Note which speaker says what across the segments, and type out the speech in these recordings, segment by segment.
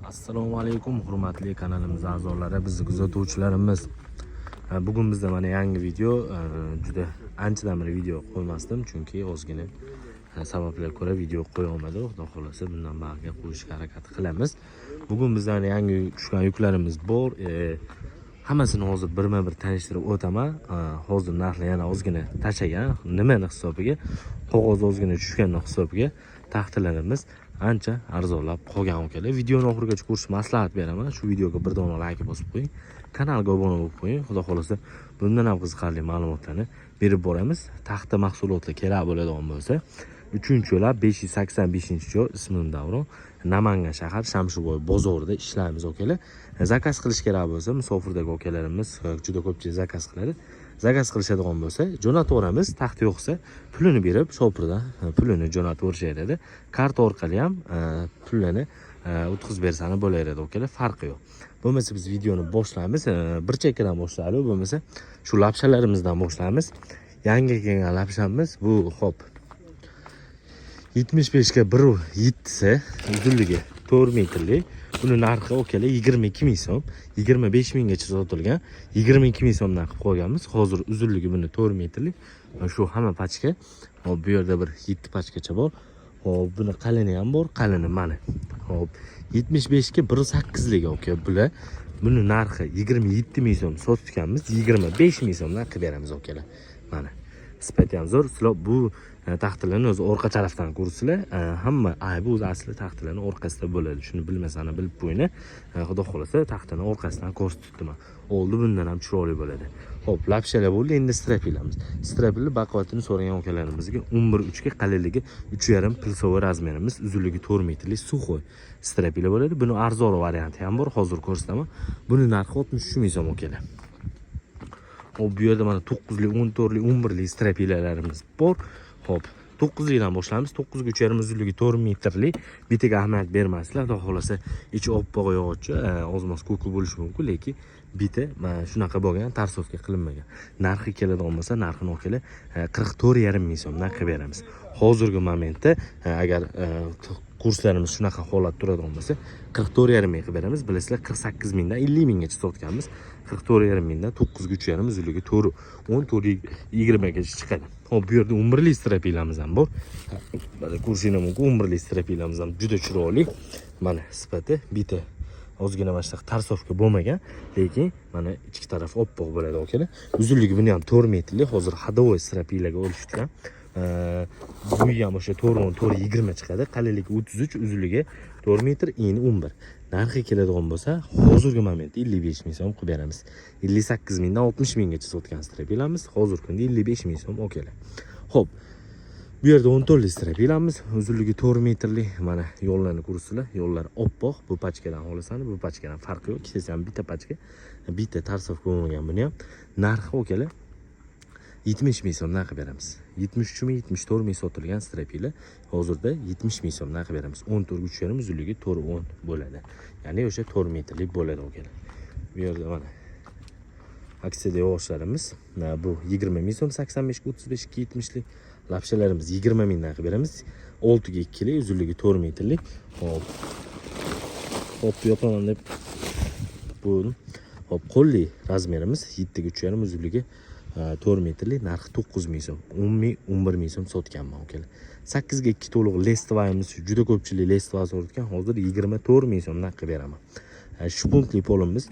Speaker 1: Assalomu alaykum hurmatli kanalimiz a'zolari, bizni kuzatuvchilarimiz. Bugun bizda mana yangi video, juda anchadan beri video qo'ymasdim chunki ozgina sabablarga ko'ra video qo'ya olmadim. Xudo xolasa bundan bag'ga qo'yishga harakat qilamiz. Bugun bizdan yangi tushgan yuklarimiz bor. Hammasini hozir birma-bir tanishtirib o'taman. Hozir narxlar yana ozgina tashagan. Nimani hisobiga? Qog'oz ozgina tushganning hisobiga taxtalarimiz ancha arzonlab qolgan ukalar. Videoni oxirigacha ko'rishni maslahat beraman. Shu videoga bir dona like bosib qo'ying. Kanalga obuna bo'lib qo'ying. Xudo xolasa bundan ham qiziqarli ma'lumotlarni berib boramiz. Taxta mahsulotlar kerak bo'ladigan bo'lsa, 3-yo'lab 585-joy ismim Davron, Namangan shahar Shamshiboy bozorida ishlaymiz ukalar. Zakaz qilish kerak bo'lsa, musofirdagi ukalarimiz juda ko'pchilik zakaz qiladi. Zakaz qilishadigan bo'lsa, jo'nataveramiz. Taxt yo'qsa, pulini berib, shopirdan pulini jo'natib o'rishadi. Karta orqali ham pulini o'tkazib bersani bo'laveradi ukalar, farqi yo'q. Bo'lmasa biz videoni boshlaymiz. Bir chekkadan boshlaylik, bo'lmasa shu lapshalarimizdan boshlaymiz. Yangi kelgan lapshamiz bu, xo'p. 75 ga 1.7 uzunligi 4 metrli. Buni narxi ukalar 22 ming so'm, 25 minggacha sotilgan. 22 ming so'mdan qilib qo'yganmiz. Hozir uzunligi buni 4 metrli. Shu hamma pachka. Hop, bu yerda bir 7 pachkacha bor. Hop, buni qalini ham bor, qalini mana. Hop, 75 ga 1.8 ligi uka bular. Buni narxi 27 ming so'm sotganmiz. 25 ming so'mdan qilib beramiz ukalar. Mana. Sifati ham zo'r. Sizlar bu taxtalarni o'zi orqa tarafdan ko'rsizlar, hamma aybi o'zi asli taxtalarning orqasida bo'ladi. Shuni bilmasani bilib qo'ying. Xudo xolasa taxtani orqasidan ko'rsatdim. Oldi bundan ham chiroyli bo'ladi. Xo'p, lapshalar bo'ldi, endi strapilamiz. Strapilni baqavatini so'ragan ukalarimizga 11.3 ga qalinligi 3.5 pilsovoy razmerimiz, uzunligi 4 metrli suxoy strapili bo'ladi. Buni arzon varianti ham bor, hozir ko'rsataman. Buni narxi 63 ming so'm ukalar. Hop, bu yerda mana 9li, 14li, 11li strapilalarimiz bor. Hop, 9lidan boshlaymiz. 9 ga 3.5 uzunligi 4 metrli. Bitiga ahamiyat bermasizlar. Xudo xolasa ichi oppoq yog'och, ozmoz ko'ki bo'lishi mumkin, lekin biti mana shunaqa bo'lgan, tarsofga qilinmagan. Narxi keladigan bo'lsa, narxini ukalar 44.5 ming so'mdan qilib beramiz. Hozirgi momentda agar kurslarimiz shunaqa holat turadigan bo'lsa, 44.5 ming qilib beramiz. Bilasizlar, 48 mingdan 50 minggacha sotganmiz. 44.5 mingdan 9 ga 3.5 uzunligi 4, 14-20 gacha chiqadi. Hop, bu yerda 11li strapilamiz ham bor. Mana ko'rishingiz mumkin, 11li strapilamiz ham juda chiroyli. Mana sifati biti ozgina mana shunaqa tarsofga bo'lmagan, lekin mana ichki taraf oppoq bo'ladi ukalar. Uzunligi buni ham 4 metrli. Hozir hadovoy strapilaga olishgan. Bu ham o'sha 4-20 chiqadi. Qalinligi 33, uzunligi 4 metr, eni 11. Narxi keladigan bo'lsa, hozirgi momentda 55 ming so'm qilib beramiz. 58 mingdan 60 minggacha sotgan strapilamiz. Hozirgi kunda 55 ming so'm ukalar. Xo'p. Bu yerda 14li strapilamiz, uzunligi 4 metrli. Mana yo'llarni ko'rsizlar. Yo'llar oppoq. Bu pachkadan xolasani, bu pachkadan farqi yo'q. Ikkisi ham bitta pachka, bitta tarsov bo'lmagan buni ham. Narxi ukalar 70 ming so'mdan qilib beramiz. 73 ming, 74 ming sotilgan strapila hozirda 70 ming so'mdan qilib beramiz. 14.3 uzunligi 4.10 bo'ladi. Ya'ni o'sha 4 metrlik bo'ladi ukalar. Bu yerda mana aksiyada yo'g'ochlarimiz, bu 20 ming so'm, 85 ga 35, 70lik. Lapshalarimiz 20 mingdan qilib beramiz. 6 ga 2 li, uzunligi 4 metrlik. Hop. Hop, yopaman deb bu. Hop, qo'lli razmerimiz 7 ga 3.5 uzunligi 4 metrli, narxi 9 ming so'm. 10 ming, 11 ming so'm sotganman ukalar. 8 ga 2 to'liq lestvayimiz, juda ko'pchilik lestva so'rayotgan. Hozir 24 ming so'mdan qilib beraman. Shpuntli polimiz.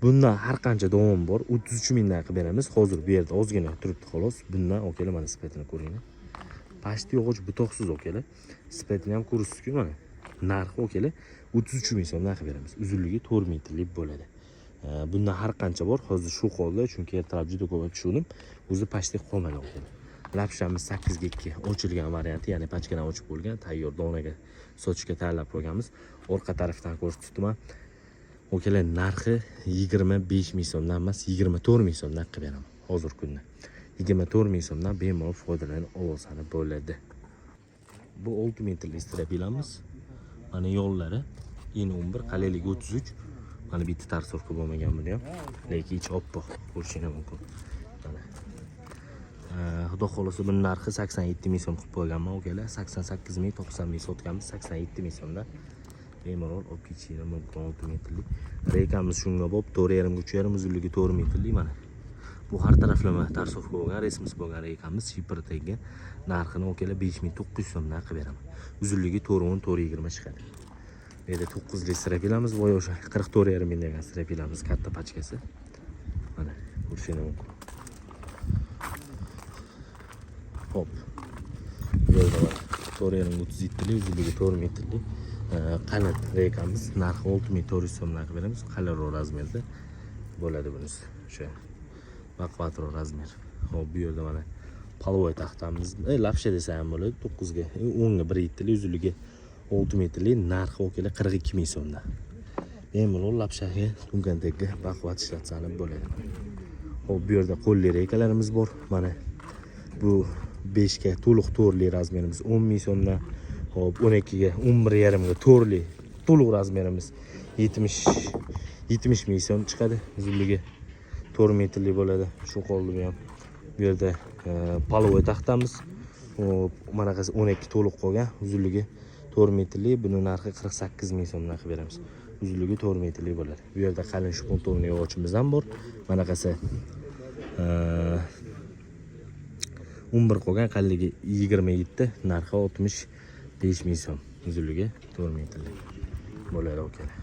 Speaker 1: Bundan har qancha davom bor. 33 mingdan qilib beramiz. Hozir bu yerda ozgina turibdi xolos. Bundan ukalar mana sifatini ko'ringlar. Pashti yog'och butoqsiz ukalar. Sifatini ham ko'rishsiz-ku mana. Narxi ukalar 33 ming so'mdan qilib beramiz. Uzunligi 4 metrlik bo'ladi. Bundan har qancha bor. Hozir shu holda, chunki ertalab juda ko'p tushundim. O'zi pashti qolmadi ukalar. Lapshamiz 8 ga 2 ochilgan varianti, ya'ni pachkadan ochib bo'lgan, tayyor donaga sotishga tayyorlab qo'yganmiz. Orqa tarafdan ko'rsatdim. Ukalar narxi 25 ming so'mdan emas, 24 ming so'mdan qilib beraman. Hozir kunda 24 ming so'mdan bemalol foydalanib olsani bo'ladi. Bu 6 metrli strapilamiz. Mana yo'llari eni 11, qalinligi 33. Mana bitta tarsofga bo'lmagan buni ham, lekin ichi oppoq ko'rishingiz mumkin. Mana. Xudo xolasa buning narxi 87 ming so'm qilib qo'yganman ukalar. 88 ming, 90 ming sotganmiz, 87 ming so'mdan. bemalol olib ketishinglar mumkin 6 metrlik. Reykamiz shunga bo'lib 4,5 3,5 uzunligi 4 metrlik mana. Bu har taraflama tarsofka bo'lgan, resmiz bo'lgan reykamiz shipr tegan. Narxini okalar 5900 so'mdan qilib beraman. Uzunligi 4,10 4,20 chiqadi. Bu yerda 9 lik strapilamiz bor o'sha 44,5 ming degan strapilamiz katta pachkasi. Mana ko'rishingiz mumkin. Hop. Yo'lda 4,5 30 litli, uzunligi 4 metrlik. Qalin reykamiz narxi 6400 so'mdan qilib beramiz. Qalinroq razmerda bo'ladi bunisi. O'sha baquvvatroq razmer. Hop, bu yerda mana palvoy taxtamiz, lapsha desa ham bo'ladi. 9 ga 10 ga 1 litli, uzunligi 6 metrlik, narxi okalar 42 ming so'mdan. Bemalol lapshaga, tunkantekka baquvvat ishlatsa ham bo'ladi. Hop, bu yerda qo'lli reykalarimiz bor. Mana bu 5 ga to'liq to'rli razmerimiz 10 ming so'mdan. Hop, 12 ga 11,5 ga to'rli to'liq razmerimiz 70 ming so'm chiqadi. Uzunligi 4 metrlik bo'ladi. Shu qoldi bu ham. Bu yerda palvoy taxtamiz. Hop, mana qasi 12 to'liq qolgan, uzunligi 4 metrlik. Buni narxi 48 ming so'mdan qilib beramiz. Uzunligi 4 metrlik bo'ladi. Bu yerda qalin shpontovli yog'ochimiz ham bor. Mana qasi 11 qolgan, qalinligi 27, narxi 65 ming so'm. Uzunligi 4 metrlik bo'ladi okalar.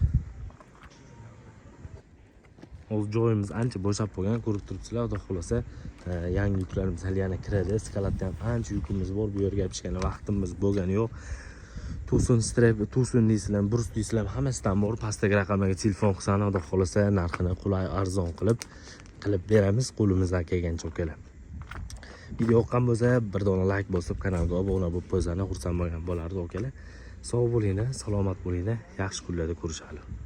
Speaker 1: Hozir joyimiz ancha bo'shab qolgan, ko'rib turibsizlar. Xudo xolasa yangi yuklarimiz hali yana kiradi. Eskalatda ham ancha yukimiz bor. Bu yerga pishgani vaqtimiz bo'lgani yo'q. Tucson strap, Tucson deysizlar, Brus deysizlar, hammasidan bor. Pastdagi raqamga telefon qilsani, xudo xolasa narxini qulay, arzon qilib beramiz qo'limizdan kelgancha okalar. Video yoqqan bo'lsa, bir dona like bosib, kanalga obuna bo'lib qo'ysangiz xursand bo'lgan bo'lardi okalar. Sog' bo'linglar, salomat bo'linglar. Yaxshi kunlarda ko'rishamiz.